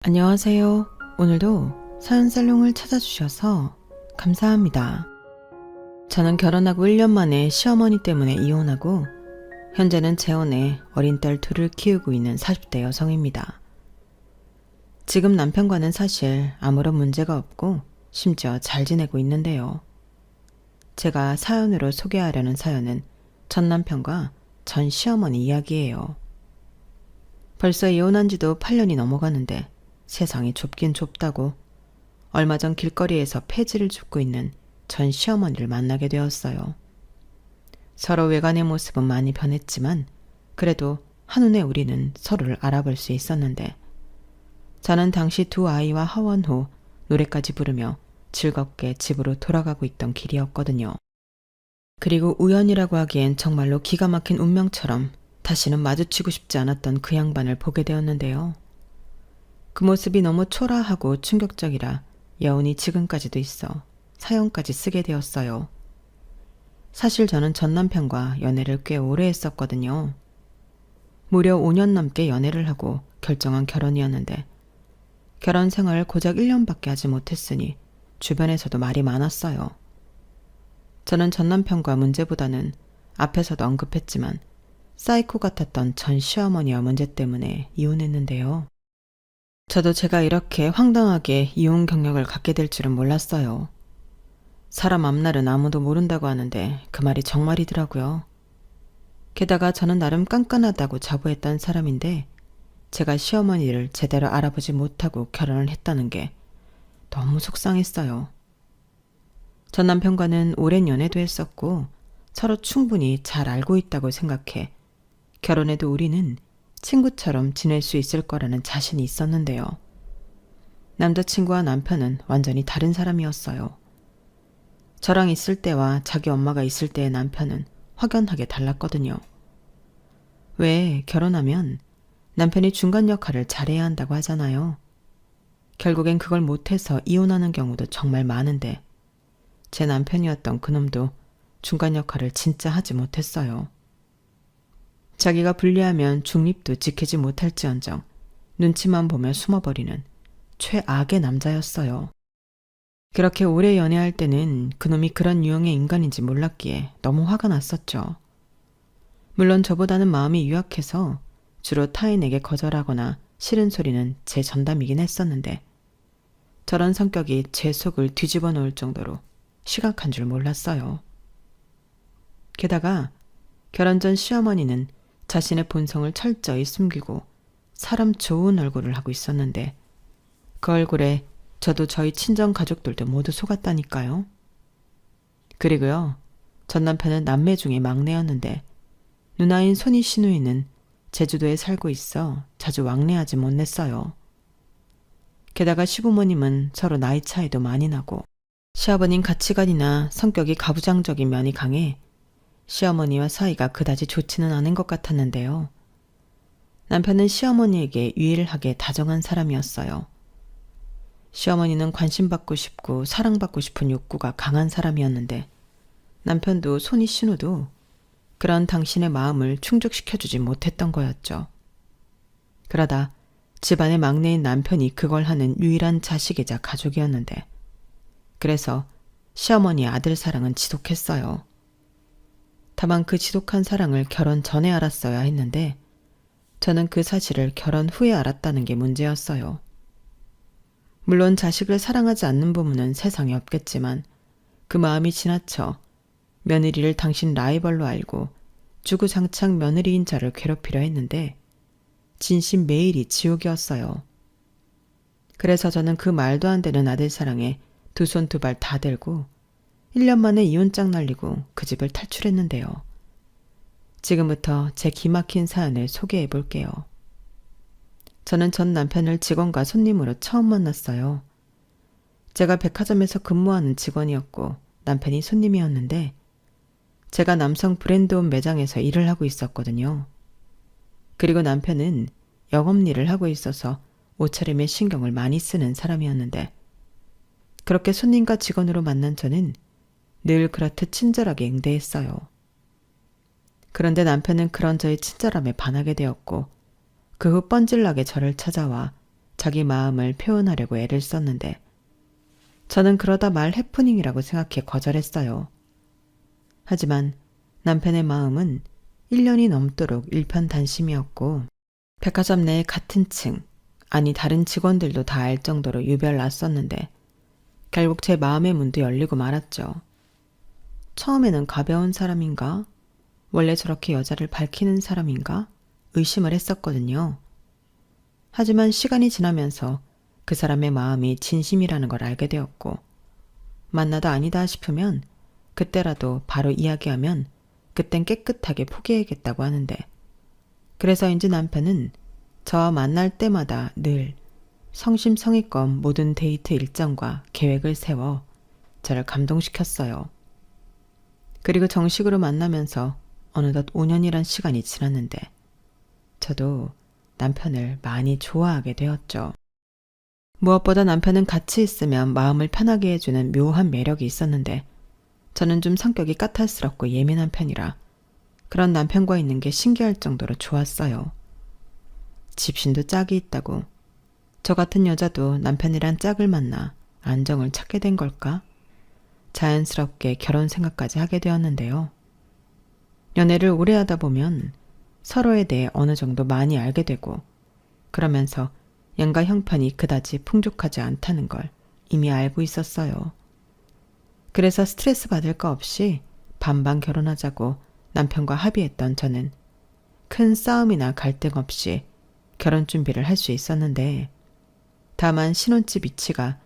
안녕하세요. 오늘도 사연살롱을 찾아주셔서 감사합니다. 저는 결혼하고 1년 만에 시어머니 때문에 이혼하고 현재는 재혼해 어린 딸 둘을 키우고 있는 40대 여성입니다. 지금 남편과는 사실 아무런 문제가 없고 심지어 잘 지내고 있는데요. 제가 사연으로 소개하려는 사연은 전 남편과 전 시어머니 이야기예요. 벌써 이혼한 지도 8년이 넘어가는데 세상이 좁긴 좁다고 얼마 전 길거리에서 폐지를 줍고 있는 전 시어머니를 만나게 되었어요. 서로 외관의 모습은 많이 변했지만 그래도 한눈에 우리는 서로를 알아볼 수 있었는데 저는 당시 두 아이와 하원 후 노래까지 부르며 즐겁게 집으로 돌아가고 있던 길이었거든요. 그리고 우연이라고 하기엔 정말로 기가 막힌 운명처럼 다시는 마주치고 싶지 않았던 그 양반을 보게 되었는데요. 그 모습이 너무 초라하고 충격적이라 여운이 지금까지도 있어 사연까지 쓰게 되었어요. 사실 저는 전 남편과 연애를 꽤 오래 했었거든요. 무려 5년 넘게 연애를 하고 결정한 결혼이었는데 결혼 생활을 고작 1년밖에 하지 못했으니 주변에서도 말이 많았어요. 저는 전 남편과 문제보다는 앞에서도 언급했지만 사이코 같았던 전 시어머니와 문제 때문에 이혼했는데요. 저도 제가 이렇게 황당하게 이혼 경력을 갖게 될 줄은 몰랐어요. 사람 앞날은 아무도 모른다고 하는데 그 말이 정말이더라고요. 게다가 저는 나름 깐깐하다고 자부했던 사람인데 제가 시어머니를 제대로 알아보지 못하고 결혼을 했다는 게 너무 속상했어요. 전 남편과는 오랜 연애도 했었고 서로 충분히 잘 알고 있다고 생각해 결혼해도 우리는 친구처럼 지낼 수 있을 거라는 자신이 있었는데요. 남자친구와 남편은 완전히 다른 사람이었어요. 저랑 있을 때와 자기 엄마가 있을 때의 남편은 확연하게 달랐거든요. 왜 결혼하면 남편이 중간 역할을 잘해야 한다고 하잖아요. 결국엔 그걸 못해서 이혼하는 경우도 정말 많은데 제 남편이었던 그놈도 중간 역할을 진짜 하지 못했어요. 자기가 불리하면 중립도 지키지 못할지언정 눈치만 보며 숨어버리는 최악의 남자였어요. 그렇게 오래 연애할 때는 그놈이 그런 유형의 인간인지 몰랐기에 너무 화가 났었죠. 물론 저보다는 마음이 유약해서 주로 타인에게 거절하거나 싫은 소리는 제 전담이긴 했었는데 저런 성격이 제 속을 뒤집어 놓을 정도로 심각한 줄 몰랐어요. 게다가 결혼 전 시어머니는 자신의 본성을 철저히 숨기고 사람 좋은 얼굴을 하고 있었는데 그 얼굴에 저도 저희 친정 가족들도 모두 속았다니까요. 그리고요, 전 남편은 남매 중에 막내였는데 누나인 손이 시누이는 제주도에 살고 있어 자주 왕래하지 못했어요. 게다가 시부모님은 서로 나이 차이도 많이 나고 시아버님 가치관이나 성격이 가부장적인 면이 강해 시어머니와 사이가 그다지 좋지는 않은 것 같았는데요. 남편은 시어머니에게 유일하게 다정한 사람이었어요. 시어머니는 관심받고 싶고 사랑받고 싶은 욕구가 강한 사람이었는데 남편도 손이 신우도 그런 당신의 마음을 충족시켜주지 못했던 거였죠. 그러다 집안의 막내인 남편이 그걸 하는 유일한 자식이자 가족이었는데 그래서 시어머니의 아들 사랑은 지독했어요. 다만 그 지독한 사랑을 결혼 전에 알았어야 했는데 저는 그 사실을 결혼 후에 알았다는 게 문제였어요. 물론 자식을 사랑하지 않는 부모는 세상에 없겠지만 그 마음이 지나쳐 며느리를 당신 라이벌로 알고 주구장창 며느리인 자를 괴롭히려 했는데 진심 매일이 지옥이었어요. 그래서 저는 그 말도 안 되는 아들 사랑에 두 손 두 발 다 들고 1년 만에 이혼장 날리고 그 집을 탈출했는데요. 지금부터 제 기막힌 사연을 소개해 볼게요. 저는 전 남편을 직원과 손님으로 처음 만났어요. 제가 백화점에서 근무하는 직원이었고 남편이 손님이었는데 제가 남성 브랜드옷 매장에서 일을 하고 있었거든요. 그리고 남편은 영업일을 하고 있어서 옷차림에 신경을 많이 쓰는 사람이었는데 그렇게 손님과 직원으로 만난 저는 늘 그렇듯 친절하게 응대했어요. 그런데 남편은 그런 저의 친절함에 반하게 되었고 그 후 뻔질나게 저를 찾아와 자기 마음을 표현하려고 애를 썼는데 저는 그러다 말 해프닝이라고 생각해 거절했어요. 하지만 남편의 마음은 1년이 넘도록 일편단심이었고 백화점 내 같은 층, 아니 다른 직원들도 다 알 정도로 유별났었는데 결국 제 마음의 문도 열리고 말았죠. 처음에는 가벼운 사람인가? 원래 저렇게 여자를 밝히는 사람인가? 의심을 했었거든요. 하지만 시간이 지나면서 그 사람의 마음이 진심이라는 걸 알게 되었고 만나다 아니다 싶으면 그때라도 바로 이야기하면 그땐 깨끗하게 포기해야겠다고 하는데 그래서인지 남편은 저와 만날 때마다 늘 성심성의껏 모든 데이트 일정과 계획을 세워 저를 감동시켰어요. 그리고 정식으로 만나면서 어느덧 5년이란 시간이 지났는데 저도 남편을 많이 좋아하게 되었죠. 무엇보다 남편은 같이 있으면 마음을 편하게 해주는 묘한 매력이 있었는데 저는 좀 성격이 까탈스럽고 예민한 편이라 그런 남편과 있는 게 신기할 정도로 좋았어요. 집신도 짝이 있다고. 저 같은 여자도 남편이란 짝을 만나 안정을 찾게 된 걸까? 자연스럽게 결혼 생각까지 하게 되었는데요. 연애를 오래 하다 보면 서로에 대해 어느 정도 많이 알게 되고 그러면서 양가 형편이 그다지 풍족하지 않다는 걸 이미 알고 있었어요. 그래서 스트레스 받을 거 없이 반반 결혼하자고 남편과 합의했던 저는 큰 싸움이나 갈등 없이 결혼 준비를 할 수 있었는데 다만 신혼집 위치가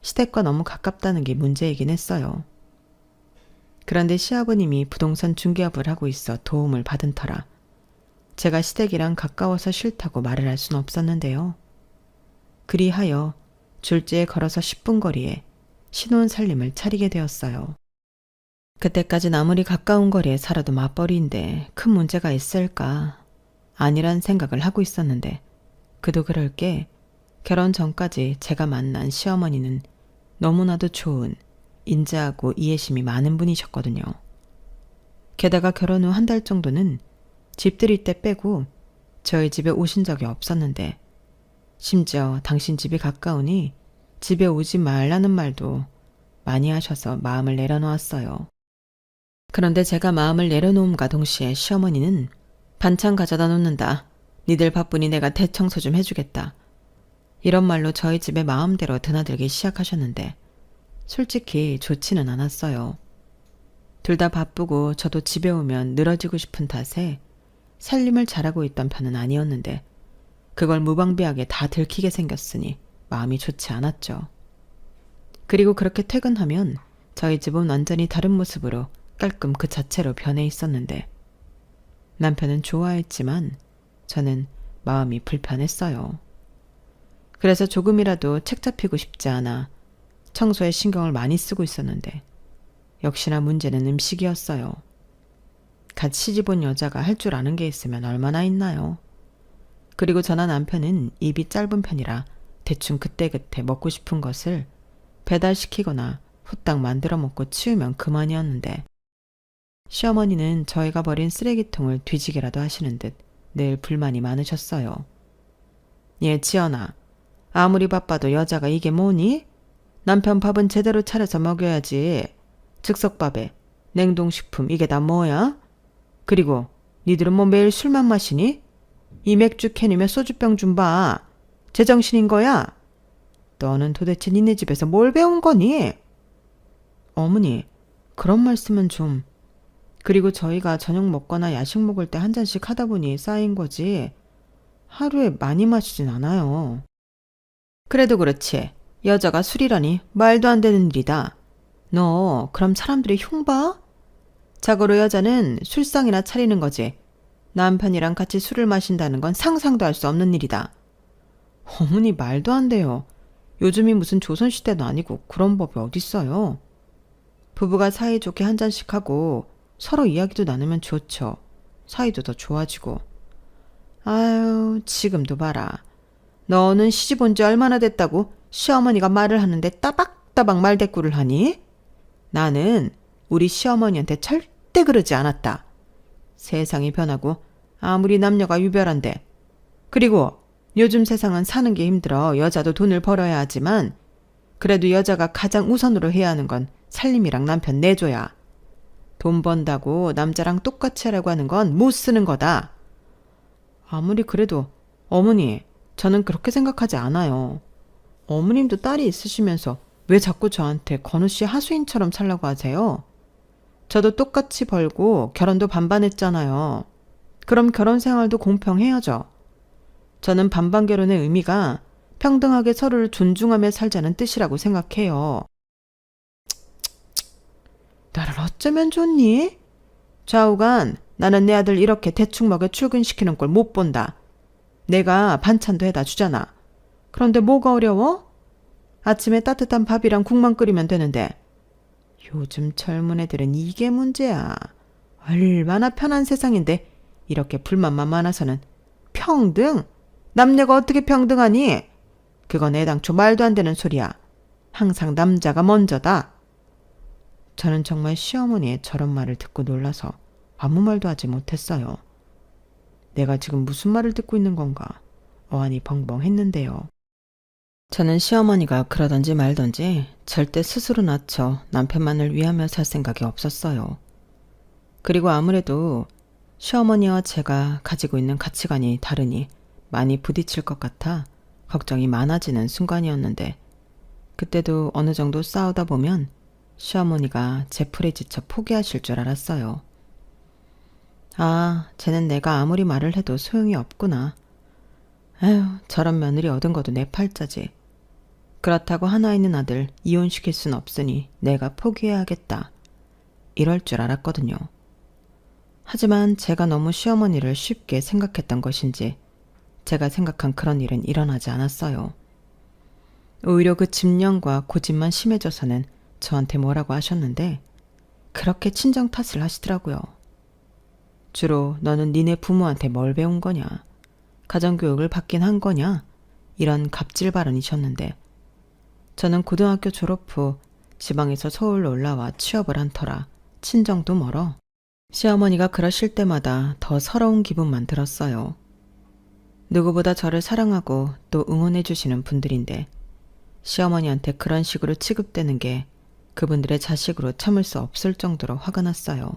시댁과 너무 가깝다는 게 문제이긴 했어요. 그런데 시아버님이 부동산 중개업을 하고 있어 도움을 받은 터라 제가 시댁이랑 가까워서 싫다고 말을 할 순 없었는데요. 그리하여 졸지에 걸어서 10분 거리에 신혼 살림을 차리게 되었어요. 그때까진 아무리 가까운 거리에 살아도 맞벌이인데 큰 문제가 있을까 아니란 생각을 하고 있었는데 그도 그럴 게 결혼 전까지 제가 만난 시어머니는 너무나도 좋은 인자하고 이해심이 많은 분이셨거든요. 게다가 결혼 후 한 달 정도는 집 들일 때 빼고 저희 집에 오신 적이 없었는데 심지어 당신 집이 가까우니 집에 오지 말라는 말도 많이 하셔서 마음을 내려놓았어요. 그런데 제가 마음을 내려놓음과 동시에 시어머니는 반찬 가져다 놓는다. 니들 바쁘니 내가 대청소 좀 해주겠다. 이런 말로 저희 집에 마음대로 드나들기 시작하셨는데 솔직히 좋지는 않았어요. 둘 다 바쁘고 저도 집에 오면 늘어지고 싶은 탓에 살림을 잘하고 있던 편은 아니었는데 그걸 무방비하게 다 들키게 생겼으니 마음이 좋지 않았죠. 그리고 그렇게 퇴근하면 저희 집은 완전히 다른 모습으로 깔끔 그 자체로 변해 있었는데 남편은 좋아했지만 저는 마음이 불편했어요. 그래서 조금이라도 책 잡히고 싶지 않아 청소에 신경을 많이 쓰고 있었는데 역시나 문제는 음식이었어요. 갓 시집 온 여자가 할 줄 아는 게 있으면 얼마나 있나요? 그리고 저나 남편은 입이 짧은 편이라 대충 그때그때 먹고 싶은 것을 배달시키거나 후딱 만들어 먹고 치우면 그만이었는데 시어머니는 저희가 버린 쓰레기통을 뒤지기라도 하시는 듯 늘 불만이 많으셨어요. 예, 지연아. 아무리 바빠도 여자가 이게 뭐니? 남편 밥은 제대로 차려서 먹여야지. 즉석밥에 냉동식품 이게 다 뭐야? 그리고 니들은 뭐 매일 술만 마시니? 이 맥주 캔이면 소주병 좀 봐. 제정신인 거야? 너는 도대체 니네 집에서 뭘 배운 거니? 어머니, 그런 말씀은 좀... 그리고 저희가 저녁 먹거나 야식 먹을 때 한 잔씩 하다 보니 쌓인 거지 하루에 많이 마시진 않아요. 그래도 그렇지. 여자가 술이라니 말도 안 되는 일이다. 너 그럼 사람들이 흉 봐? 자고로 여자는 술상이나 차리는 거지. 남편이랑 같이 술을 마신다는 건 상상도 할 수 없는 일이다. 어머니 말도 안 돼요. 요즘이 무슨 조선시대도 아니고 그런 법이 어딨어요. 부부가 사이좋게 한 잔씩 하고 서로 이야기도 나누면 좋죠. 사이도 더 좋아지고. 아유, 지금도 봐라. 너는 시집 온 지 얼마나 됐다고 시어머니가 말을 하는데 따박따박 말대꾸를 하니? 나는 우리 시어머니한테 절대 그러지 않았다. 세상이 변하고 아무리 남녀가 유별한데. 그리고 요즘 세상은 사는 게 힘들어 여자도 돈을 벌어야 하지만 그래도 여자가 가장 우선으로 해야 하는 건 살림이랑 남편 내줘야. 돈 번다고 남자랑 똑같이 하라고 하는 건 못 쓰는 거다. 아무리 그래도 어머니, 저는 그렇게 생각하지 않아요. 어머님도 딸이 있으시면서 왜 자꾸 저한테 건우 씨 하수인처럼 살라고 하세요? 저도 똑같이 벌고 결혼도 반반 했잖아요. 그럼 결혼 생활도 공평해야죠. 저는 반반 결혼의 의미가 평등하게 서로를 존중하며 살자는 뜻이라고 생각해요. 나를 어쩌면 좋니? 좌우간 나는 내 아들 이렇게 대충 먹여 출근시키는 꼴 못 본다. 내가 반찬도 해다 주잖아. 그런데 뭐가 어려워? 아침에 따뜻한 밥이랑 국만 끓이면 되는데. 요즘 젊은 애들은 이게 문제야. 얼마나 편한 세상인데 이렇게 불만만 많아서는. 평등? 남녀가 어떻게 평등하니? 그건 애당초 말도 안 되는 소리야. 항상 남자가 먼저다. 저는 정말 시어머니의 저런 말을 듣고 놀라서 아무 말도 하지 못했어요. 내가 지금 무슨 말을 듣고 있는 건가 어안이 벙벙했는데요. 저는 시어머니가 그러던지 말던지 절대 스스로 낮춰 남편만을 위하며 살 생각이 없었어요. 그리고 아무래도 시어머니와 제가 가지고 있는 가치관이 다르니 많이 부딪힐 것 같아 걱정이 많아지는 순간이었는데, 그때도 어느 정도 싸우다 보면 시어머니가 제 풀에 지쳐 포기하실 줄 알았어요. 아, 쟤는 내가 아무리 말을 해도 소용이 없구나. 에휴, 저런 며느리 얻은 것도 내 팔자지. 그렇다고 하나 있는 아들 이혼시킬 순 없으니 내가 포기해야겠다. 이럴 줄 알았거든요. 하지만 제가 너무 시어머니를 쉽게 생각했던 것인지 제가 생각한 그런 일은 일어나지 않았어요. 오히려 그 집념과 고집만 심해져서는 저한테 뭐라고 하셨는데 그렇게 친정 탓을 하시더라고요. 주로 너는 니네 부모한테 뭘 배운 거냐? 가정교육을 받긴 한 거냐? 이런 갑질 발언이셨는데, 저는 고등학교 졸업 후 지방에서 서울로 올라와 취업을 한 터라 친정도 멀어 시어머니가 그러실 때마다 더 서러운 기분만 들었어요. 누구보다 저를 사랑하고 또 응원해 주시는 분들인데 시어머니한테 그런 식으로 취급되는 게 그분들의 자식으로 참을 수 없을 정도로 화가 났어요.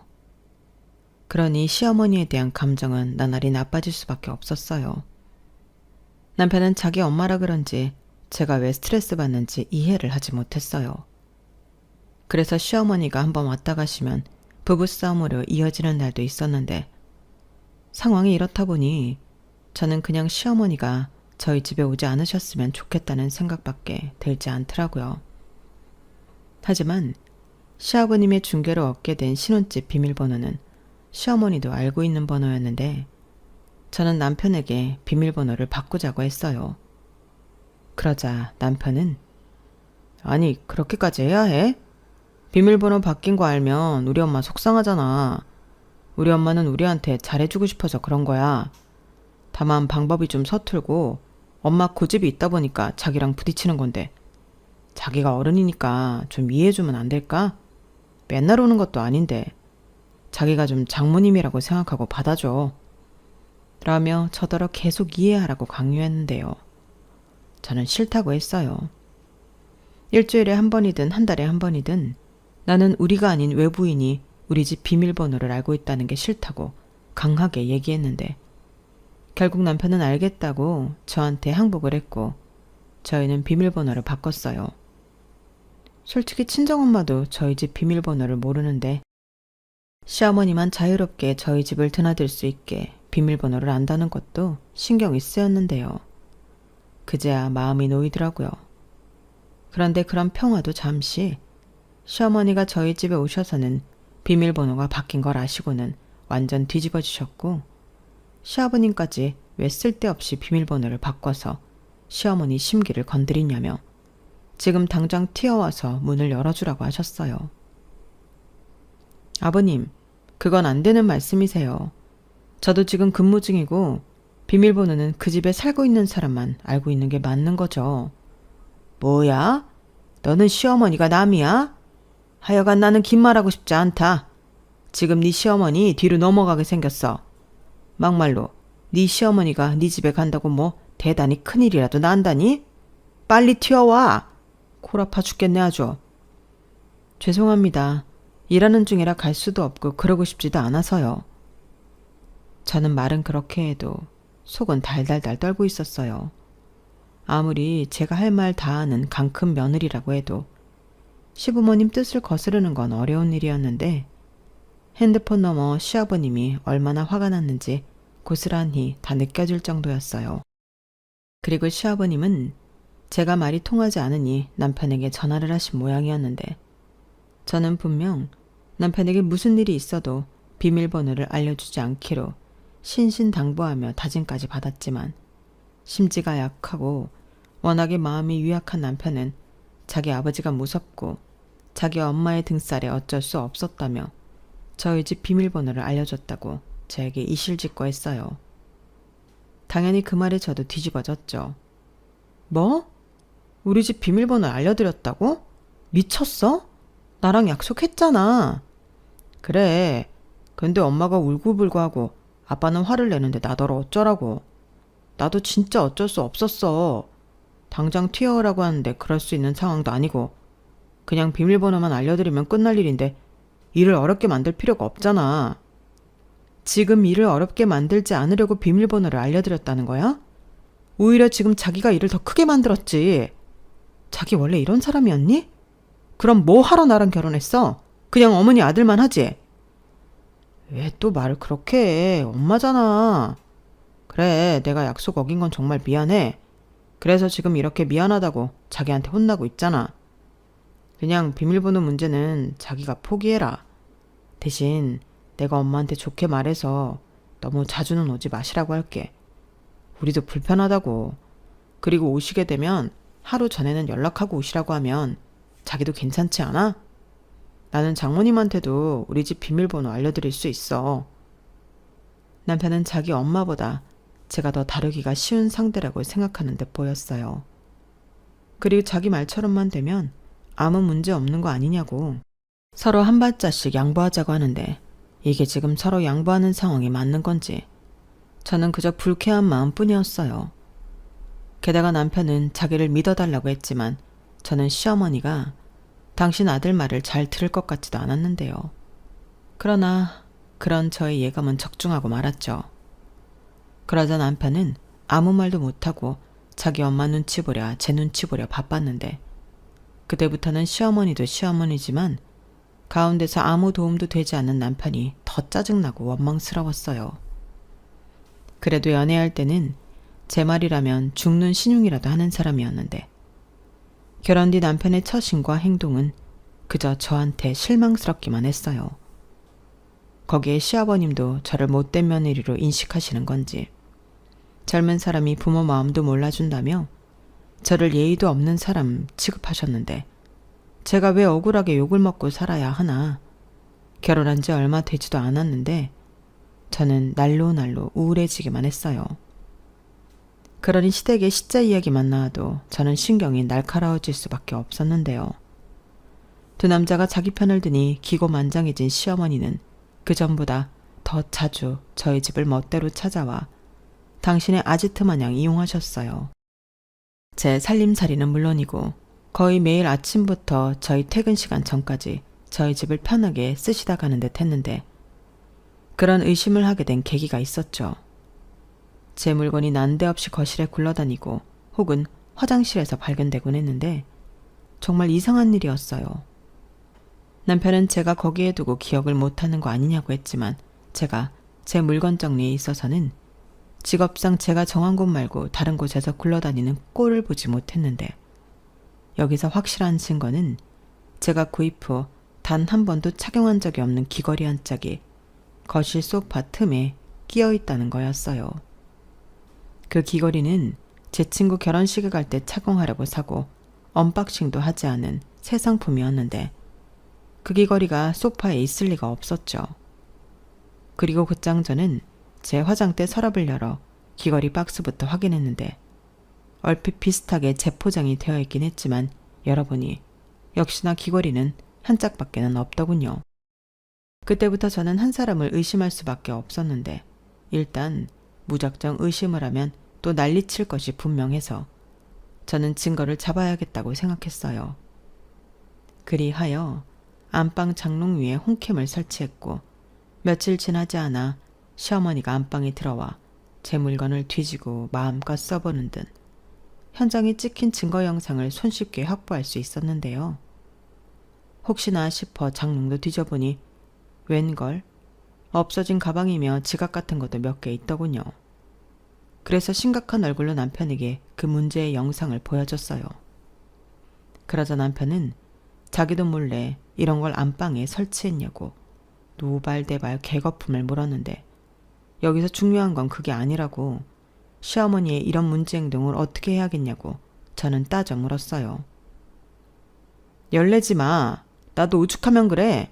그러니 시어머니에 대한 감정은 나날이 나빠질 수밖에 없었어요. 남편은 자기 엄마라 그런지 제가 왜 스트레스 받는지 이해를 하지 못했어요. 그래서 시어머니가 한번 왔다 가시면 부부싸움으로 이어지는 날도 있었는데, 상황이 이렇다 보니 저는 그냥 시어머니가 저희 집에 오지 않으셨으면 좋겠다는 생각밖에 들지 않더라고요. 하지만 시아버님의 중개로 얻게 된 신혼집 비밀번호는 시어머니도 알고 있는 번호였는데, 저는 남편에게 비밀번호를 바꾸자고 했어요. 그러자 남편은 아니, 그렇게까지 해야 해? 비밀번호 바뀐 거 알면 우리 엄마 속상하잖아. 우리 엄마는 우리한테 잘해주고 싶어서 그런 거야. 다만 방법이 좀 서툴고 엄마 고집이 있다 보니까 자기랑 부딪히는 건데, 자기가 어른이니까 좀 이해해주면 안 될까? 맨날 오는 것도 아닌데 자기가 좀 장모님이라고 생각하고 받아줘. 라며 저더러 계속 이해하라고 강요했는데요. 저는 싫다고 했어요. 일주일에 한 번이든 한 달에 한 번이든 나는 우리가 아닌 외부인이 우리 집 비밀번호를 알고 있다는 게 싫다고 강하게 얘기했는데, 결국 남편은 알겠다고 저한테 항복을 했고 저희는 비밀번호를 바꿨어요. 솔직히 친정엄마도 저희 집 비밀번호를 모르는데 시어머니만 자유롭게 저희 집을 드나들 수 있게 비밀번호를 안다는 것도 신경이 쓰였는데요. 그제야 마음이 놓이더라고요. 그런데 그런 평화도 잠시, 시어머니가 저희 집에 오셔서는 비밀번호가 바뀐 걸 아시고는 완전 뒤집어지셨고, 시아버님까지 왜 쓸데없이 비밀번호를 바꿔서 시어머니 심기를 건드리냐며 지금 당장 튀어와서 문을 열어주라고 하셨어요. 아버님, 그건 안 되는 말씀이세요. 저도 지금 근무 중이고 비밀번호는 그 집에 살고 있는 사람만 알고 있는 게 맞는 거죠. 뭐야? 너는 시어머니가 남이야? 하여간 나는 긴 말하고 싶지 않다. 지금 네 시어머니 뒤로 넘어가게 생겼어. 막말로 네 시어머니가 네 집에 간다고 뭐 대단히 큰일이라도 난다니? 빨리 튀어와! 콜 아파 죽겠네 아주. 죄송합니다. 일하는 중이라 갈 수도 없고 그러고 싶지도 않아서요. 저는 말은 그렇게 해도 속은 달달달 떨고 있었어요. 아무리 제가 할 말 다 하는 강큰 며느리라고 해도 시부모님 뜻을 거스르는 건 어려운 일이었는데 핸드폰 너머 시아버님이 얼마나 화가 났는지 고스란히 다 느껴질 정도였어요. 그리고 시아버님은 제가 말이 통하지 않으니 남편에게 전화를 하신 모양이었는데 저는 분명 남편에게 무슨 일이 있어도 비밀번호를 알려주지 않기로 신신당부하며 다짐까지 받았지만 심지가 약하고 워낙에 마음이 유약한 남편은 자기 아버지가 무섭고 자기 엄마의 등살에 어쩔 수 없었다며 저희 집 비밀번호를 알려줬다고 저에게 이실직고했어요. 당연히 그 말에 저도 뒤집어졌죠. 뭐? 우리 집 비밀번호 알려드렸다고? 미쳤어? 나랑 약속했잖아. 그래. 근데 엄마가 울고불고 하고 아빠는 화를 내는데 나더러 어쩌라고. 나도 진짜 어쩔 수 없었어. 당장 튀어오라고 하는데 그럴 수 있는 상황도 아니고 그냥 비밀번호만 알려드리면 끝날 일인데 일을 어렵게 만들 필요가 없잖아. 지금 일을 어렵게 만들지 않으려고 비밀번호를 알려드렸다는 거야? 오히려 지금 자기가 일을 더 크게 만들었지. 자기 원래 이런 사람이었니? 그럼 뭐 하러 나랑 결혼했어? 그냥 어머니 아들만 하지? 왜 또 말을 그렇게 해? 엄마잖아. 그래, 내가 약속 어긴 건 정말 미안해. 그래서 지금 이렇게 미안하다고 자기한테 혼나고 있잖아. 그냥 비밀번호 문제는 자기가 포기해라. 대신 내가 엄마한테 좋게 말해서 너무 자주는 오지 마시라고 할게. 우리도 불편하다고. 그리고 오시게 되면 하루 전에는 연락하고 오시라고 하면 자기도 괜찮지 않아? 나는 장모님한테도 우리 집 비밀번호 알려드릴 수 있어. 남편은 자기 엄마보다 제가 더 다루기가 쉬운 상대라고 생각하는 듯 보였어요. 그리고 자기 말처럼만 되면 아무 문제 없는 거 아니냐고. 서로 한 발자씩 양보하자고 하는데 이게 지금 서로 양보하는 상황이 맞는 건지 저는 그저 불쾌한 마음뿐이었어요. 게다가 남편은 자기를 믿어달라고 했지만 저는 시어머니가 당신 아들 말을 잘 들을 것 같지도 않았는데요. 그러나 그런 저의 예감은 적중하고 말았죠. 그러자 남편은 아무 말도 못하고 자기 엄마 눈치 보랴 제 눈치 보랴 바빴는데 그때부터는 시어머니도 시어머니지만 가운데서 아무 도움도 되지 않는 남편이 더 짜증나고 원망스러웠어요. 그래도 연애할 때는 제 말이라면 죽는 신용이라도 하는 사람이었는데 결혼 뒤 남편의 처신과 행동은 그저 저한테 실망스럽기만 했어요. 거기에 시아버님도 저를 못된 며느리로 인식하시는 건지 젊은 사람이 부모 마음도 몰라준다며 저를 예의도 없는 사람 취급하셨는데 제가 왜 억울하게 욕을 먹고 살아야 하나. 결혼한 지 얼마 되지도 않았는데 저는 날로 우울해지기만 했어요. 그러니 시댁의 시자 이야기만 나와도 저는 신경이 날카로워질 수밖에 없었는데요. 두 남자가 자기 편을 드니 기고만장해진 시어머니는 그 전보다 더 자주 저희 집을 멋대로 찾아와 당신의 아지트 마냥 이용하셨어요. 제 살림살이는 물론이고 거의 매일 아침부터 저희 퇴근 시간 전까지 저희 집을 편하게 쓰시다 가는 듯 했는데 그런 의심을 하게 된 계기가 있었죠. 제 물건이 난데없이 거실에 굴러다니고 혹은 화장실에서 발견되곤 했는데 정말 이상한 일이었어요. 남편은 제가 거기에 두고 기억을 못하는 거 아니냐고 했지만 제가 제 물건 정리에 있어서는 직업상 제가 정한 곳 말고 다른 곳에서 굴러다니는 꼴을 보지 못했는데 여기서 확실한 증거는 제가 구입 후 단 한 번도 착용한 적이 없는 귀걸이 한 짝이 거실 소파 틈에 끼어 있다는 거였어요. 그 귀걸이는 제 친구 결혼식에 갈 때 착용하려고 사고 언박싱도 하지 않은 새 상품이었는데 그 귀걸이가 소파에 있을 리가 없었죠. 그리고 곧장 저는 제 화장대 서랍을 열어 귀걸이 박스부터 확인했는데 얼핏 비슷하게 재포장이 되어 있긴 했지만 열어보니 역시나 귀걸이는 한 짝밖에는 없더군요. 그때부터 저는 한 사람을 의심할 수밖에 없었는데 일단 무작정 의심을 하면 또 난리칠 것이 분명해서 저는 증거를 잡아야겠다고 생각했어요. 그리하여 안방 장롱 위에 홍캠을 설치했고 며칠 지나지 않아 시어머니가 안방에 들어와 제 물건을 뒤지고 마음껏 써보는 듯 현장에 찍힌 증거 영상을 손쉽게 확보할 수 있었는데요. 혹시나 싶어 장롱도 뒤져보니 웬걸 없어진 가방이며 지갑 같은 것도 몇 개 있더군요. 그래서 심각한 얼굴로 남편에게 그 문제의 영상을 보여줬어요. 그러자 남편은 자기도 몰래 이런 걸 안방에 설치했냐고 노발대발 개거품을 물었는데 여기서 중요한 건 그게 아니라고 시어머니의 이런 문제 행동을 어떻게 해야겠냐고 저는 따져 물었어요. 열내지 마. 나도 오죽하면 그래.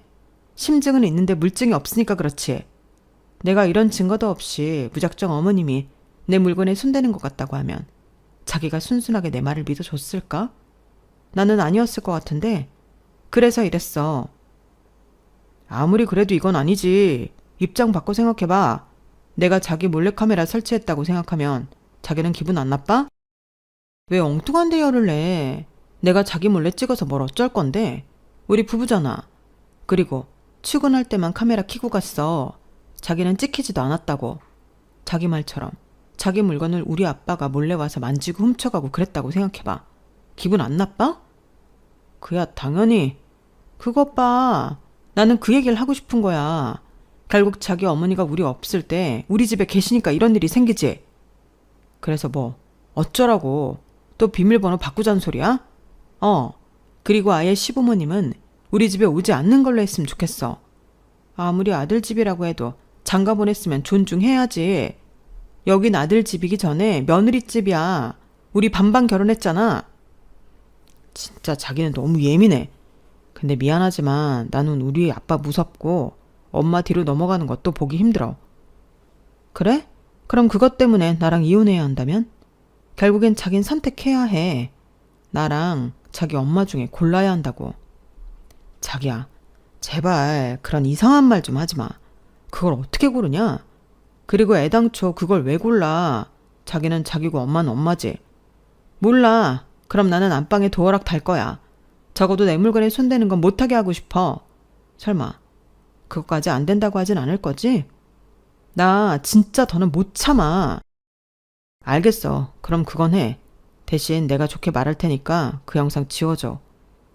심증은 있는데 물증이 없으니까 그렇지. 내가 이런 증거도 없이 무작정 어머님이 내 물건에 손대는 것 같다고 하면 자기가 순순하게 내 말을 믿어줬을까? 나는 아니었을 것 같은데 그래서 이랬어. 아무리 그래도 이건 아니지. 입장 바꿔 생각해봐. 내가 자기 몰래카메라 설치했다고 생각하면 자기는 기분 안 나빠? 왜 엉뚱한 대열을 내? 내가 자기 몰래 찍어서 뭘 어쩔 건데? 우리 부부잖아. 그리고 출근할 때만 카메라 켜고 갔어. 자기는 찍히지도 않았다고. 자기 말처럼 자기 물건을 우리 아빠가 몰래 와서 만지고 훔쳐가고 그랬다고 생각해봐. 기분 안 나빠? 그야 당연히. 그것 봐. 나는 그 얘기를 하고 싶은 거야. 결국 자기 어머니가 우리 없을 때 우리 집에 계시니까 이런 일이 생기지. 그래서 뭐 어쩌라고. 또 비밀번호 바꾸자는 소리야? 그리고 아예 시부모님은 우리 집에 오지 않는 걸로 했으면 좋겠어. 아무리 아들 집이라고 해도 장가 보냈으면 존중해야지. 여긴 아들 집이기 전에 며느리 집이야. 우리 반반 결혼했잖아. 진짜 자기는 너무 예민해. 근데 미안하지만 나는 우리 아빠 무섭고 엄마 뒤로 넘어가는 것도 보기 힘들어. 그래? 그럼 그것 때문에 나랑 이혼해야 한다면? 결국엔 자긴 선택해야 해. 나랑 자기 엄마 중에 골라야 한다고. 자기야, 제발 그런 이상한 말 좀 하지 마. 그걸 어떻게 고르냐? 그리고 애당초 그걸 왜 골라? 자기는 자기고 엄마는 엄마지. 몰라. 그럼 나는 안방에 도어락 달 거야. 적어도 내 물건에 손대는 건 못하게 하고 싶어. 설마 그것까지 안 된다고 하진 않을 거지? 나 진짜 더는 못 참아. 알겠어. 그럼 그건 해. 대신 내가 좋게 말할 테니까 그 영상 지워줘.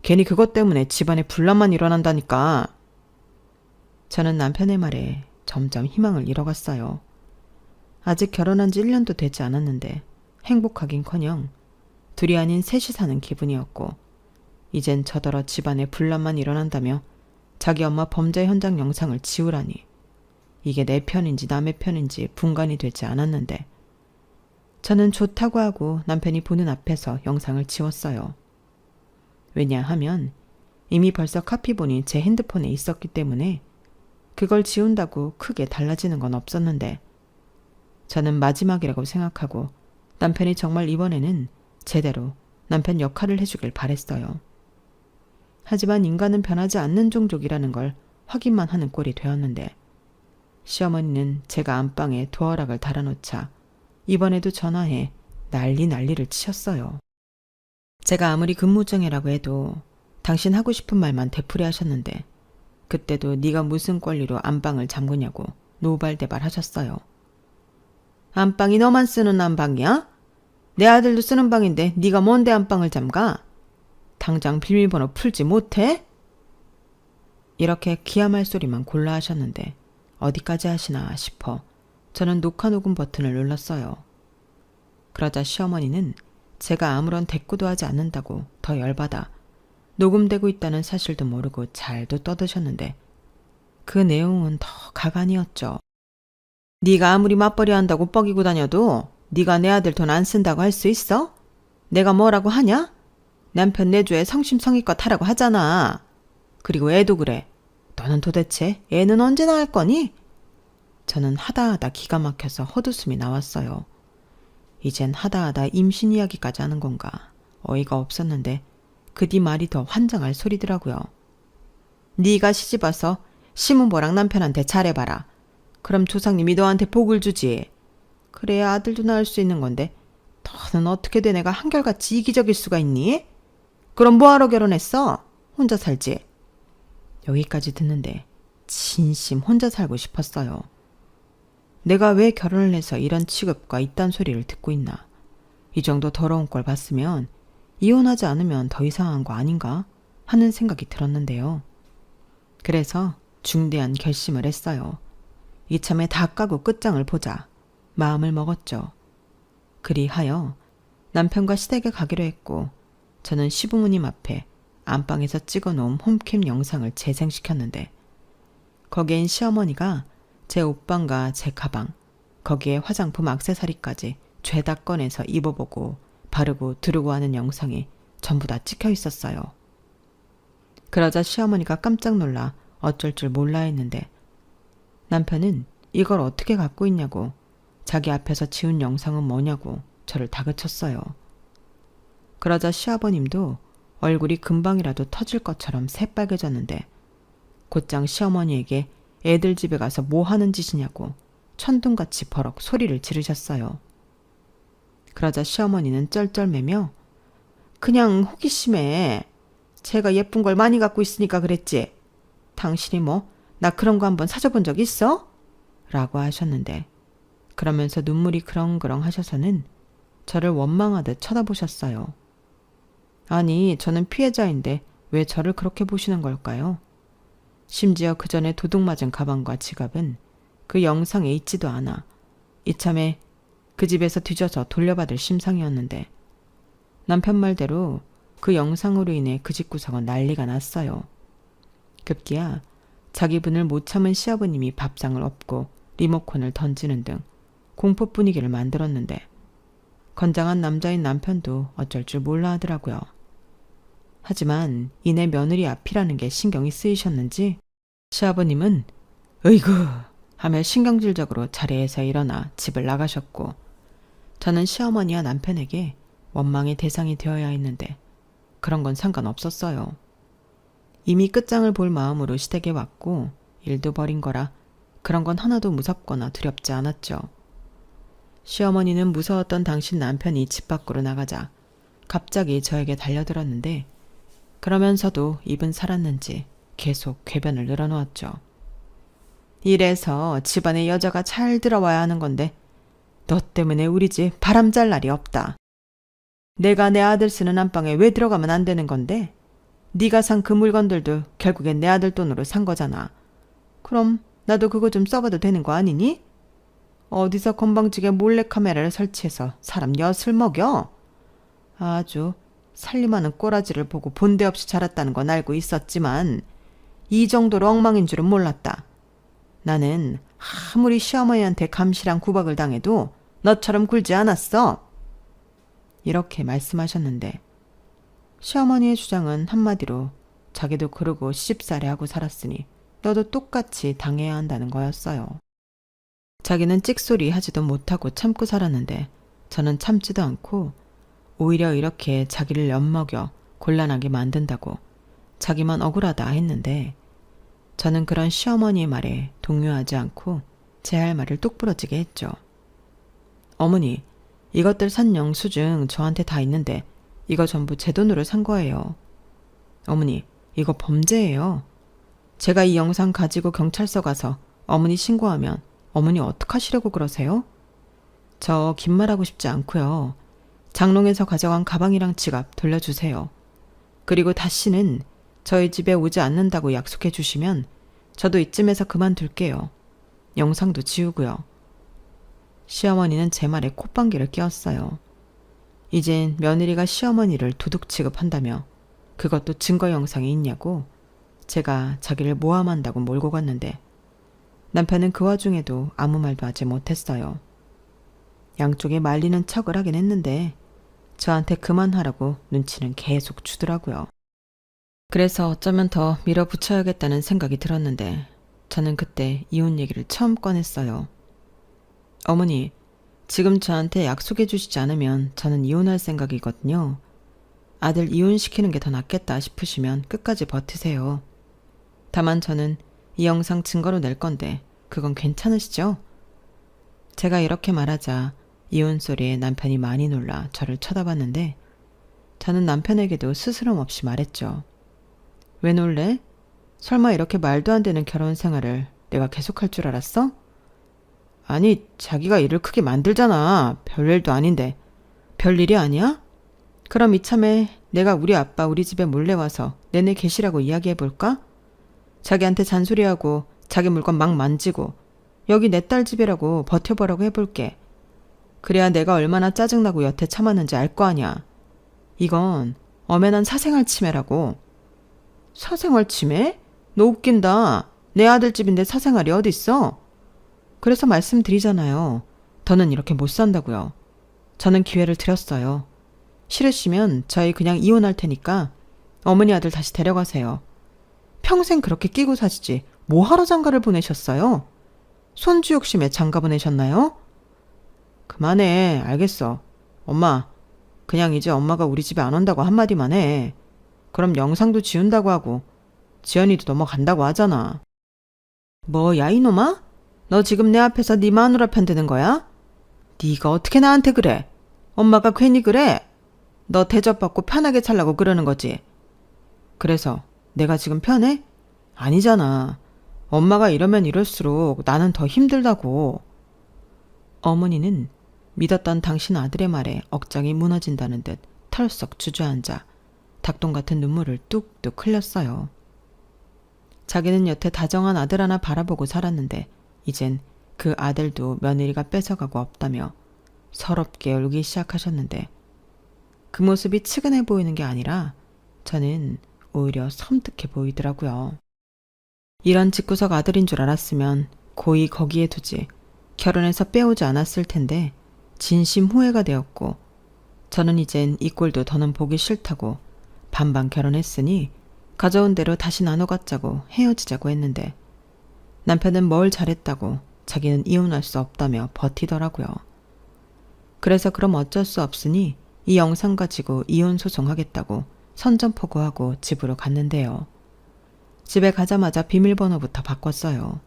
괜히 그것 때문에 집안에 분란만 일어난다니까. 저는 남편의 말에 점점 희망을 잃어갔어요. 아직 결혼한 지 1년도 되지 않았는데 행복하긴커녕 둘이 아닌 셋이 사는 기분이었고 이젠 저더러 집안에 분란만 일어난다며 자기 엄마 범죄 현장 영상을 지우라니 이게 내 편인지 남의 편인지 분간이 되지 않았는데 저는 좋다고 하고 남편이 보는 앞에서 영상을 지웠어요. 왜냐하면 이미 벌써 카피본이 제 핸드폰에 있었기 때문에 그걸 지운다고 크게 달라지는 건 없었는데 저는 마지막이라고 생각하고 남편이 정말 이번에는 제대로 남편 역할을 해주길 바랬어요. 하지만 인간은 변하지 않는 종족이라는 걸 확인만 하는 꼴이 되었는데 시어머니는 제가 안방에 도어락을 달아놓자 이번에도 전화해 난리를 치셨어요. 제가 아무리 근무정해라고 해도 당신 하고 싶은 말만 되풀이 하셨는데 그때도 네가 무슨 권리로 안방을 잠그냐고 노발대발 하셨어요. 안방이 너만 쓰는 안방이야? 내 아들도 쓰는 방인데 네가 뭔데 안방을 잠가? 당장 비밀번호 풀지 못해? 이렇게 기야말 소리만 골라 하셨는데 어디까지 하시나 싶어 저는 녹화 녹음 버튼을 눌렀어요. 그러자 시어머니는 제가 아무런 대꾸도 하지 않는다고 더 열받아 녹음되고 있다는 사실도 모르고 잘도 떠드셨는데 그 내용은 더 가관이었죠. 네가 아무리 맞벌이 한다고 뻐기고 다녀도 네가 내 아들 돈 안 쓴다고 할 수 있어? 내가 뭐라고 하냐? 남편 내조에 성심성의껏 하라고 하잖아. 그리고 애도 그래. 너는 도대체 애는 언제 낳을 거니? 저는 하다하다 기가 막혀서 헛웃음이 나왔어요. 이젠 하다하다 임신 이야기까지 하는 건가 어이가 없었는데 그 뒤 말이 더 환장할 소리더라고요. 네가 시집와서 시문보랑 남편한테 잘해봐라. 그럼 조상님이 너한테 복을 주지. 그래야 아들도 낳을 수 있는 건데 너는 어떻게 된 애가 한결같이 이기적일 수가 있니? 그럼 뭐하러 결혼했어? 혼자 살지. 여기까지 듣는데 진심 혼자 살고 싶었어요. 내가 왜 결혼을 해서 이런 취급과 이딴 소리를 듣고 있나. 이 정도 더러운 걸 봤으면 이혼하지 않으면 더 이상한 거 아닌가 하는 생각이 들었는데요. 그래서 중대한 결심을 했어요. 이참에 다 까고 끝장을 보자 마음을 먹었죠. 그리하여 남편과 시댁에 가기로 했고 저는 시부모님 앞에 안방에서 찍어놓은 홈캠 영상을 재생시켰는데 거기엔 시어머니가 제 옷방과 제 가방, 거기에 화장품 액세서리까지 죄다 꺼내서 입어보고 바르고 두르고 하는 영상이 전부 다 찍혀 있었어요. 그러자 시어머니가 깜짝 놀라 어쩔 줄 몰라 했는데 남편은 이걸 어떻게 갖고 있냐고 자기 앞에서 지운 영상은 뭐냐고 저를 다그쳤어요. 그러자 시아버님도 얼굴이 금방이라도 터질 것처럼 새빨개졌는데 곧장 시어머니에게 애들 집에 가서 뭐 하는 짓이냐고 천둥같이 버럭 소리를 지르셨어요. 그러자 시어머니는 쩔쩔매며 그냥 호기심에 제가 예쁜 걸 많이 갖고 있으니까 그랬지. 당신이 뭐 나 그런 거 한번 사줘본 적 있어? 라고 하셨는데 그러면서 눈물이 그렁그렁 하셔서는 저를 원망하듯 쳐다보셨어요. 아니 저는 피해자인데 왜 저를 그렇게 보시는 걸까요? 심지어 그 전에 도둑 맞은 가방과 지갑은 그 영상에 있지도 않아 이참에 그 집에서 뒤져서 돌려받을 심상이었는데 남편 말대로 그 영상으로 인해 그 집 구석은 난리가 났어요. 급기야 자기 분을 못 참은 시아버님이 밥상을 엎고 리모컨을 던지는 등 공포 분위기를 만들었는데 건장한 남자인 남편도 어쩔 줄 몰라 하더라고요. 하지만 이내 며느리 앞이라는 게 신경이 쓰이셨는지 시아버님은 으이구 하며 신경질적으로 자리에서 일어나 집을 나가셨고 저는 시어머니와 남편에게 원망의 대상이 되어야 했는데 그런 건 상관없었어요. 이미 끝장을 볼 마음으로 시댁에 왔고 일도 벌인 거라 그런 건 하나도 무섭거나 두렵지 않았죠. 시어머니는 무서웠던 당신 남편이 집 밖으로 나가자 갑자기 저에게 달려들었는데 그러면서도 입은 살았는지 계속 궤변을 늘어놓았죠. 이래서 집안에 여자가 잘 들어와야 하는 건데 너 때문에 우리 집 바람 잘 날이 없다. 내가 내 아들 쓰는 안방에 왜 들어가면 안 되는 건데 네가 산 그 물건들도 결국엔 내 아들 돈으로 산 거잖아. 그럼 나도 그거 좀 써봐도 되는 거 아니니? 어디서 건방지게 몰래카메라를 설치해서 사람 엿을 먹여? 아주 살림하는 꼬라지를 보고 본데 없이 자랐다는 건 알고 있었지만 이 정도로 엉망인 줄은 몰랐다. 나는 아무리 시어머니한테 감시랑 구박을 당해도 너처럼 굴지 않았어. 이렇게 말씀하셨는데 시어머니의 주장은 한마디로 자기도 그러고 시집살이 하고 살았으니 너도 똑같이 당해야 한다는 거였어요. 자기는 찍소리 하지도 못하고 참고 살았는데 저는 참지도 않고 오히려 이렇게 자기를 엿먹여 곤란하게 만든다고 자기만 억울하다 했는데 저는 그런 시어머니의 말에 동요하지 않고 제 할 말을 똑부러지게 했죠. 어머니, 이것들 산 영수증 저한테 다 있는데 이거 전부 제 돈으로 산 거예요. 어머니, 이거 범죄예요. 제가 이 영상 가지고 경찰서 가서 어머니 신고하면 어머니 어떡하시려고 그러세요? 저 긴 말하고 싶지 않고요. 장롱에서 가져간 가방이랑 지갑 돌려주세요. 그리고 다시는 저희 집에 오지 않는다고 약속해 주시면 저도 이쯤에서 그만둘게요. 영상도 지우고요. 시어머니는 제 말에 콧방귀를 뀌었어요. 이젠 며느리가 시어머니를 도둑 취급한다며 그것도 증거 영상이 있냐고 제가 자기를 모함한다고 몰고 갔는데 남편은 그 와중에도 아무 말도 하지 못했어요. 양쪽에 말리는 척을 하긴 했는데 저한테 그만하라고 눈치는 계속 주더라고요. 그래서 어쩌면 더 밀어붙여야겠다는 생각이 들었는데 저는 그때 이혼 얘기를 처음 꺼냈어요. 어머니, 지금 저한테 약속해 주시지 않으면 저는 이혼할 생각이거든요. 아들 이혼시키는 게 더 낫겠다 싶으시면 끝까지 버티세요. 다만 저는 이 영상 증거로 낼 건데 그건 괜찮으시죠? 제가 이렇게 말하자 이혼 소리에 남편이 많이 놀라 저를 쳐다봤는데 저는 남편에게도 스스럼 없이 말했죠. 왜 놀래? 설마 이렇게 말도 안 되는 결혼 생활을 내가 계속할 줄 알았어? 아니, 자기가 일을 크게 만들잖아. 별일도 아닌데. 별일이 아니야? 그럼 이참에 내가 우리 아빠 우리 집에 몰래 와서 내내 계시라고 이야기해볼까? 자기한테 잔소리하고 자기 물건 막 만지고 여기 내 딸 집이라고 버텨보라고 해볼게. 그래야 내가 얼마나 짜증나고 여태 참았는지 알 거 아냐. 이건 엄연한 사생활 침해라고. 사생활 침해? 너 웃긴다. 내 아들 집인데 사생활이 어딨어? 그래서 말씀드리잖아요. 더는 이렇게 못 산다고요. 저는 기회를 드렸어요. 싫으시면 저희 그냥 이혼할 테니까 어머니 아들 다시 데려가세요. 평생 그렇게 끼고 사시지 뭐하러 장가를 보내셨어요? 손주 욕심에 장가 보내셨나요? 그만해. 알겠어. 엄마, 그냥 이제 엄마가 우리 집에 안 온다고 한마디만 해. 그럼 영상도 지운다고 하고 지연이도 넘어간다고 하잖아. 뭐, 야 이놈아? 너 지금 내 앞에서 네 마누라 편드는 거야? 네가 어떻게 나한테 그래? 엄마가 괜히 그래? 너 대접받고 편하게 살라고 그러는 거지. 그래서 내가 지금 편해? 아니잖아. 엄마가 이러면 이럴수록 나는 더 힘들다고. 어머니는 믿었던 당신 아들의 말에 억장이 무너진다는 듯 털썩 주저앉아 닭똥 같은 눈물을 뚝뚝 흘렸어요. 자기는 여태 다정한 아들 하나 바라보고 살았는데 이젠 그 아들도 며느리가 뺏어가고 없다며 서럽게 울기 시작하셨는데 그 모습이 측은해 보이는 게 아니라 저는 오히려 섬뜩해 보이더라고요. 이런 집구석 아들인 줄 알았으면 고이 거기에 두지 결혼해서 빼오지 않았을 텐데 진심 후회가 되었고 저는 이젠 이 꼴도 더는 보기 싫다고 반반 결혼했으니 가져온 대로 다시 나눠 갖자고 헤어지자고 했는데 남편은 뭘 잘했다고 자기는 이혼할 수 없다며 버티더라고요. 그래서 그럼 어쩔 수 없으니 이 영상 가지고 이혼 소송하겠다고 선전포고하고 집으로 갔는데요. 집에 가자마자 비밀번호부터 바꿨어요.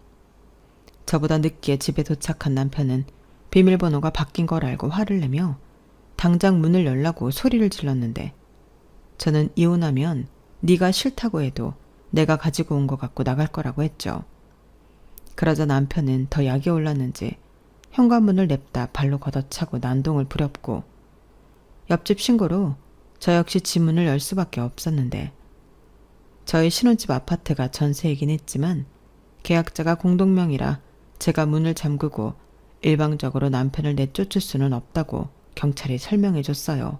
저보다 늦게 집에 도착한 남편은 비밀번호가 바뀐 걸 알고 화를 내며 당장 문을 열라고 소리를 질렀는데 저는 이혼하면 네가 싫다고 해도 내가 가지고 온 것 갖고 나갈 거라고 했죠. 그러자 남편은 더 약이 올랐는지 현관문을 냅다 발로 걷어차고 난동을 부렸고 옆집 신고로 저 역시 집 문을 열 수밖에 없었는데 저희 신혼집 아파트가 전세이긴 했지만 계약자가 공동명의라 제가 문을 잠그고 일방적으로 남편을 내쫓을 수는 없다고 경찰이 설명해 줬어요.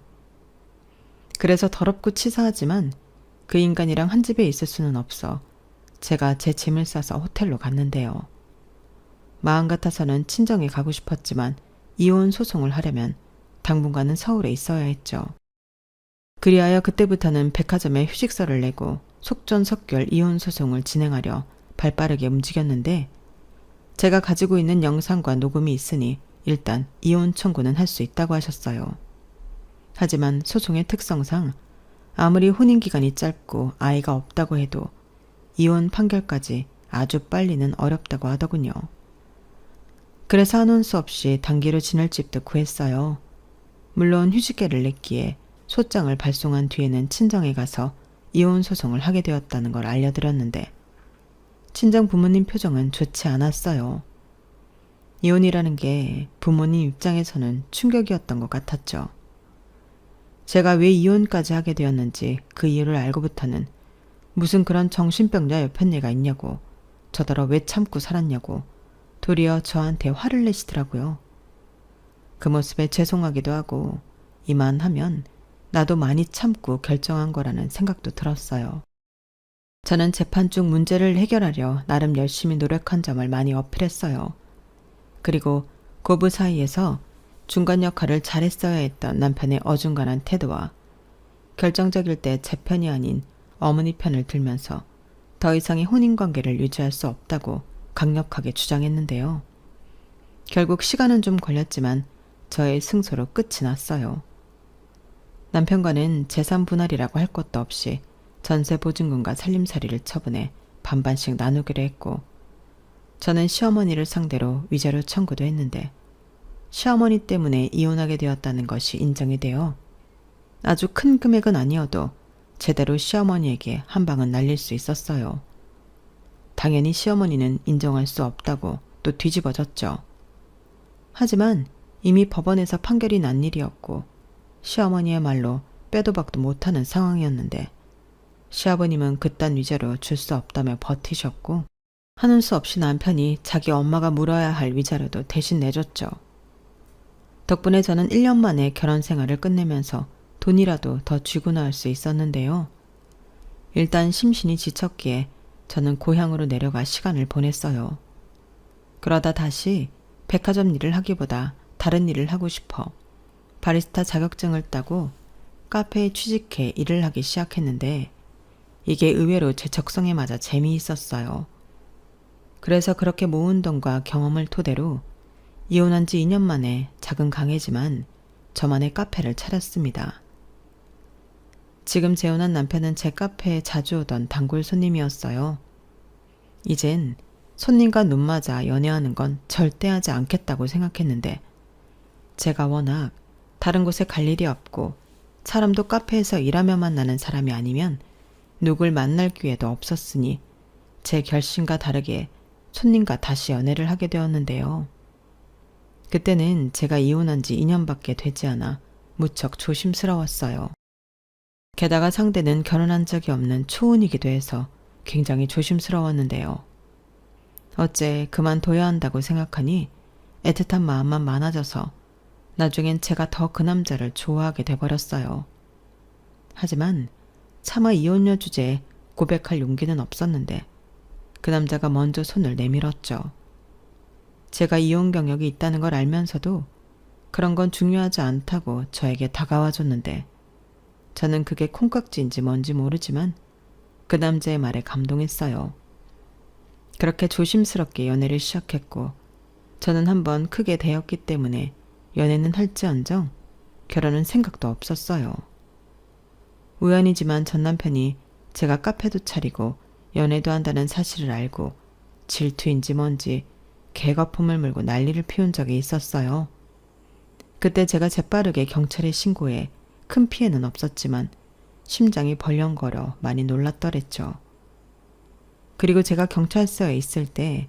그래서 더럽고 치사하지만 그 인간이랑 한 집에 있을 수는 없어 제가 제 짐을 싸서 호텔로 갔는데요. 마음 같아서는 친정에 가고 싶었지만 이혼 소송을 하려면 당분간은 서울에 있어야 했죠. 그리하여 그때부터는 백화점에 휴직서를 내고 속전속결 이혼 소송을 진행하려 발빠르게 움직였는데 제가 가지고 있는 영상과 녹음이 있으니 일단 이혼 청구는 할 수 있다고 하셨어요. 하지만 소송의 특성상 아무리 혼인기간이 짧고 아이가 없다고 해도 이혼 판결까지 아주 빨리는 어렵다고 하더군요. 그래서 한원 수 없이 단기로 지낼 집도 구했어요. 물론 휴직계를 냈기에 소장을 발송한 뒤에는 친정에 가서 이혼 소송을 하게 되었다는 걸 알려드렸는데 친정 부모님 표정은 좋지 않았어요. 이혼이라는 게 부모님 입장에서는 충격이었던 것 같았죠. 제가 왜 이혼까지 하게 되었는지 그 이유를 알고부터는 무슨 그런 정신병자 여편네가 있냐고 저더러 왜 참고 살았냐고 도리어 저한테 화를 내시더라고요. 그 모습에 죄송하기도 하고 이만하면 나도 많이 참고 결정한 거라는 생각도 들었어요. 저는 재판 중 문제를 해결하려 나름 열심히 노력한 점을 많이 어필했어요. 그리고 고부 사이에서 중간 역할을 잘했어야 했던 남편의 어중간한 태도와 결정적일 때 제 편이 아닌 어머니 편을 들면서 더 이상의 혼인관계를 유지할 수 없다고 강력하게 주장했는데요. 결국 시간은 좀 걸렸지만 저의 승소로 끝이 났어요. 남편과는 재산 분할이라고 할 것도 없이 전세 보증금과 살림살이를 처분해 반반씩 나누기로 했고 저는 시어머니를 상대로 위자료 청구도 했는데 시어머니 때문에 이혼하게 되었다는 것이 인정이 되어 아주 큰 금액은 아니어도 제대로 시어머니에게 한 방은 날릴 수 있었어요. 당연히 시어머니는 인정할 수 없다고 또 뒤집어졌죠. 하지만 이미 법원에서 판결이 난 일이었고 시어머니의 말로 빼도 박도 못하는 상황이었는데 시아버님은 그딴 위자료 줄 수 없다며 버티셨고 하는 수 없이 남편이 자기 엄마가 물어야 할 위자료도 대신 내줬죠. 덕분에 저는 1년 만에 결혼 생활을 끝내면서 돈이라도 더 쥐고 나올 수 있었는데요. 일단 심신이 지쳤기에 저는 고향으로 내려가 시간을 보냈어요. 그러다 다시 백화점 일을 하기보다 다른 일을 하고 싶어 바리스타 자격증을 따고 카페에 취직해 일을 하기 시작했는데 이게 의외로 제 적성에 맞아 재미있었어요. 그래서 그렇게 모은 돈과 경험을 토대로 이혼한 지 2년 만에 작은 가게지만 저만의 카페를 차렸습니다. 지금 재혼한 남편은 제 카페에 자주 오던 단골 손님이었어요. 이젠 손님과 눈 맞아 연애하는 건 절대 하지 않겠다고 생각했는데 제가 워낙 다른 곳에 갈 일이 없고 사람도 카페에서 일하며 만나는 사람이 아니면 누굴 만날 기회도 없었으니 제 결심과 다르게 손님과 다시 연애를 하게 되었는데요. 그때는 제가 이혼한 지 2년밖에 되지 않아 무척 조심스러웠어요. 게다가 상대는 결혼한 적이 없는 초혼이기도 해서 굉장히 조심스러웠는데요. 어째 그만둬야 한다고 생각하니 애틋한 마음만 많아져서 나중엔 제가 더 그 남자를 좋아하게 돼버렸어요. 하지만 차마 이혼녀 주제에 고백할 용기는 없었는데 그 남자가 먼저 손을 내밀었죠. 제가 이혼 경력이 있다는 걸 알면서도 그런 건 중요하지 않다고 저에게 다가와 줬는데 저는 그게 콩깍지인지 뭔지 모르지만 그 남자의 말에 감동했어요. 그렇게 조심스럽게 연애를 시작했고 저는 한번 크게 대였기 때문에 연애는 할지언정 결혼은 생각도 없었어요. 우연이지만 전 남편이 제가 카페도 차리고 연애도 한다는 사실을 알고 질투인지 뭔지 개거품을 물고 난리를 피운 적이 있었어요. 그때 제가 재빠르게 경찰에 신고해 큰 피해는 없었지만 심장이 벌렁거려 많이 놀랐더랬죠. 그리고 제가 경찰서에 있을 때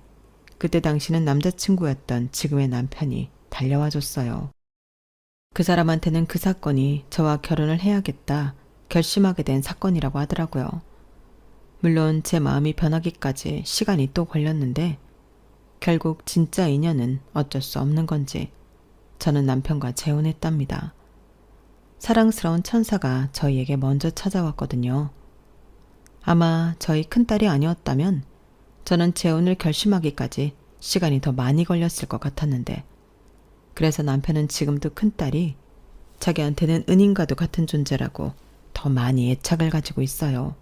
그때 당시는 남자친구였던 지금의 남편이 달려와 줬어요. 그 사람한테는 그 사건이 저와 결혼을 해야겠다 결심하게 된 사건이라고 하더라고요. 물론 제 마음이 변하기까지 시간이 또 걸렸는데 결국 진짜 인연은 어쩔 수 없는 건지 저는 남편과 재혼했답니다. 사랑스러운 천사가 저희에게 먼저 찾아왔거든요. 아마 저희 큰딸이 아니었다면 저는 재혼을 결심하기까지 시간이 더 많이 걸렸을 것 같았는데 그래서 남편은 지금도 큰딸이 자기한테는 은인과도 같은 존재라고 더 많이 애착을 가지고 있어요.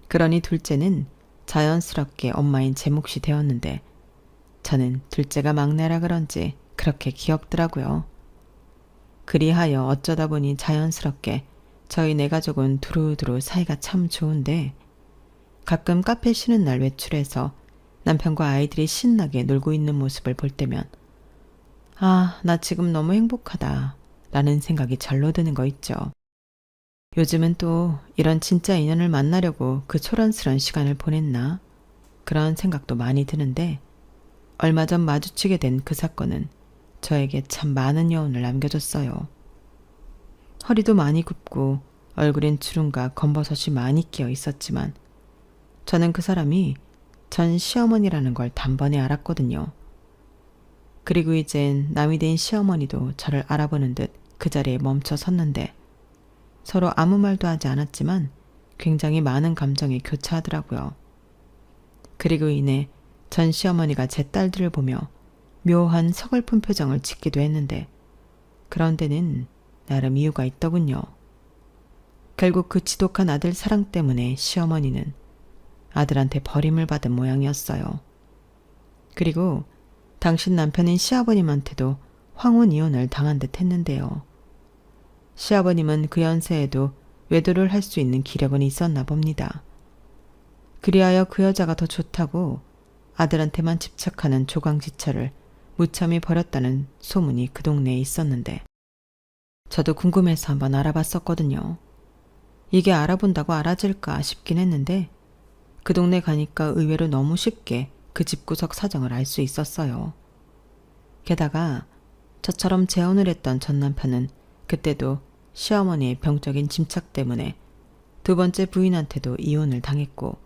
그러니 둘째는 자연스럽게 엄마인 제 몫이 되었는데 저는 둘째가 막내라 그런지 그렇게 귀엽더라고요. 그리하여 어쩌다 보니 자연스럽게 저희 네 가족은 두루두루 사이가 참 좋은데 가끔 카페 쉬는 날 외출해서 남편과 아이들이 신나게 놀고 있는 모습을 볼 때면 아, 나 지금 너무 행복하다 라는 생각이 절로 드는 거 있죠. 요즘은 또 이런 진짜 인연을 만나려고 그 소란스런 시간을 보냈나? 그런 생각도 많이 드는데 얼마 전 마주치게 된 그 사건은 저에게 참 많은 여운을 남겨줬어요. 허리도 많이 굽고 얼굴엔 주름과 검버섯이 많이 끼어 있었지만 저는 그 사람이 전 시어머니라는 걸 단번에 알았거든요. 그리고 이젠 남이 된 시어머니도 저를 알아보는 듯 그 자리에 멈춰 섰는데 서로 아무 말도 하지 않았지만 굉장히 많은 감정이 교차하더라고요. 그리고 이내 전 시어머니가 제 딸들을 보며 묘한 서글픈 표정을 짓기도 했는데 그런 데는 나름 이유가 있더군요. 결국 그 지독한 아들 사랑 때문에 시어머니는 아들한테 버림을 받은 모양이었어요. 그리고 당신 남편인 시아버님한테도 황혼 이혼을 당한 듯 했는데요. 시아버님은 그 연세에도 외도를 할 수 있는 기력은 있었나 봅니다. 그리하여 그 여자가 더 좋다고 아들한테만 집착하는 조강지처를 무참히 버렸다는 소문이 그 동네에 있었는데 저도 궁금해서 한번 알아봤었거든요. 이게 알아본다고 알아질까 싶긴 했는데 그 동네 가니까 의외로 너무 쉽게 그 집구석 사정을 알 수 있었어요. 게다가 저처럼 재혼을 했던 전 남편은 그때도 시어머니의 병적인 짐착 때문에 두 번째 부인한테도 이혼을 당했고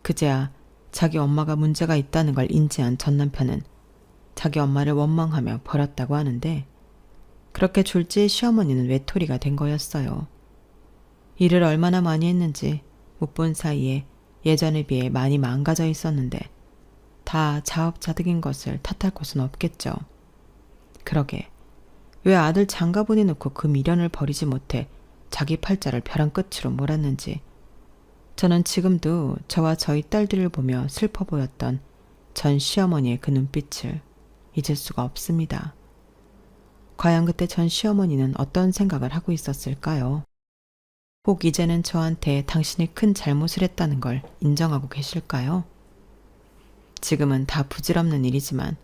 그제야 자기 엄마가 문제가 있다는 걸 인지한 전 남편은 자기 엄마를 원망하며 버렸다고 하는데 그렇게 졸지의 시어머니는 외톨이가 된 거였어요. 일을 얼마나 많이 했는지 못 본 사이에 예전에 비해 많이 망가져 있었는데 다 자업자득인 것을 탓할 곳은 없겠죠. 그러게 왜 아들 장가 보내놓고 그 미련을 버리지 못해 자기 팔자를 벼랑 끝으로 몰았는지 저는 지금도 저와 저희 딸들을 보며 슬퍼 보였던 전 시어머니의 그 눈빛을 잊을 수가 없습니다. 과연 그때 전 시어머니는 어떤 생각을 하고 있었을까요? 혹 이제는 저한테 당신이 큰 잘못을 했다는 걸 인정하고 계실까요? 지금은 다 부질없는 일이지만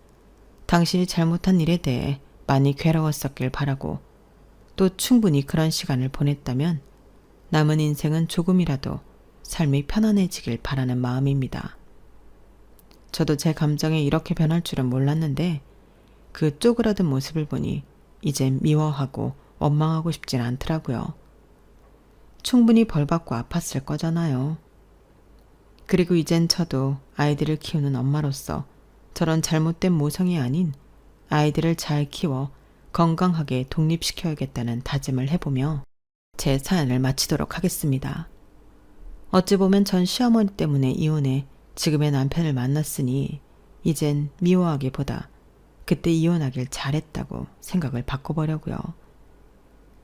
당신이 잘못한 일에 대해 많이 괴로웠었길 바라고 또 충분히 그런 시간을 보냈다면 남은 인생은 조금이라도 삶이 편안해지길 바라는 마음입니다. 저도 제 감정이 이렇게 변할 줄은 몰랐는데 그 쪼그라든 모습을 보니 이젠 미워하고 원망하고 싶진 않더라고요. 충분히 벌받고 아팠을 거잖아요. 그리고 이젠 저도 아이들을 키우는 엄마로서 저런 잘못된 모성이 아닌 아이들을 잘 키워 건강하게 독립시켜야겠다는 다짐을 해보며 제 사연을 마치도록 하겠습니다. 어찌 보면 전 시어머니 때문에 이혼해 지금의 남편을 만났으니 이젠 미워하기보다 그때 이혼하길 잘했다고 생각을 바꿔보려고요.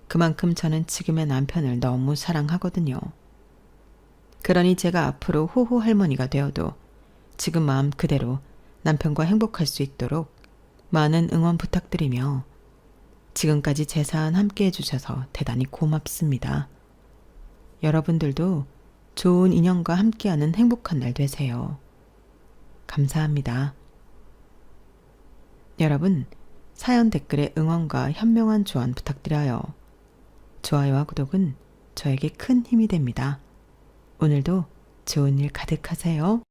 그만큼 저는 지금의 남편을 너무 사랑하거든요. 그러니 제가 앞으로 호호 할머니가 되어도 지금 마음 그대로 남편과 행복할 수 있도록 많은 응원 부탁드리며 지금까지 제 사연 함께 해주셔서 대단히 고맙습니다. 여러분들도 좋은 인연과 함께하는 행복한 날 되세요. 감사합니다. 여러분, 사연 댓글에 응원과 현명한 조언 부탁드려요. 좋아요와 구독은 저에게 큰 힘이 됩니다. 오늘도 좋은 일 가득하세요.